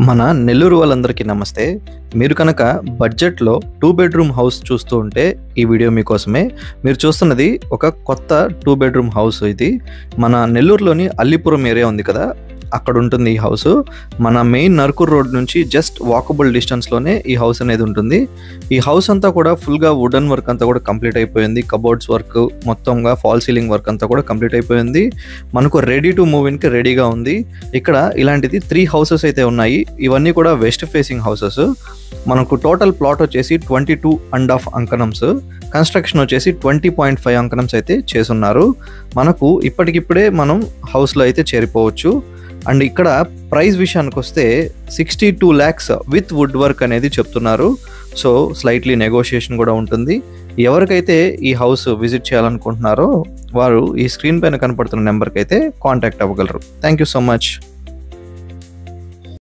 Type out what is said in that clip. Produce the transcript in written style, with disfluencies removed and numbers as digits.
మన నెల్లూరు వాళ్ళందరికీ నమస్తే. మీరు కనుక బడ్జెట్లో 2 బెడ్రూమ్ హౌస్ చూస్తూ ఉంటే ఈ వీడియో మీకోసమే. మీరు చూస్తున్నది ఒక కొత్త 2 బెడ్రూమ్ హౌస్. ఇది మన నెల్లూరులోని అల్లిపురం ఏరియా ఉంది కదా, అక్కడ ఉంటుంది ఈ హౌస్. మన మెయిన్ నర్కూర్ రోడ్ నుంచి జస్ట్ వాకబుల్ డిస్టెన్స్లోనే ఈ హౌస్ అనేది ఉంటుంది. ఈ హౌస్ అంతా కూడా ఫుల్గా వుడెన్ వర్క్ అంతా కూడా కంప్లీట్ అయిపోయింది. కబోర్డ్స్ వర్క్ మొత్తంగా ఫాల్ సీలింగ్ వర్క్ అంతా కూడా కంప్లీట్ అయిపోయింది. మనకు రెడీ టు మూవ్ ఇన్కి రెడీగా ఉంది. ఇక్కడ ఇలాంటిది 3 హౌసెస్ అయితే ఉన్నాయి. ఇవన్నీ కూడా వెస్ట్ ఫేసింగ్ హౌసెస్. మనకు టోటల్ ప్లాట్ వచ్చేసి 22.5 అంకణమ్స్, కన్స్ట్రక్షన్ వచ్చేసి 20.5 అంకణమ్స్ అయితే చేసున్నారు. మనకు ఇప్పటికిప్పుడే మనం హౌస్లో అయితే చేరిపోవచ్చు. అండ్ ఇక్కడ ప్రైస్ విషయానికి వస్తే 62 lakhs విత్ వుడ్ వర్క్ అనేది చెప్తున్నారు. సో స్లైట్లీ నెగోషియేషన్ కూడా ఉంటుంది. ఎవరికైతే ఈ హౌస్ విజిట్ చేయాలనుకుంటున్నారో వారు ఈ స్క్రీన్ పైన కనపడుతున్న నెంబర్కి అయితే కాంటాక్ట్ అవ్వగలరు. Thank you so much.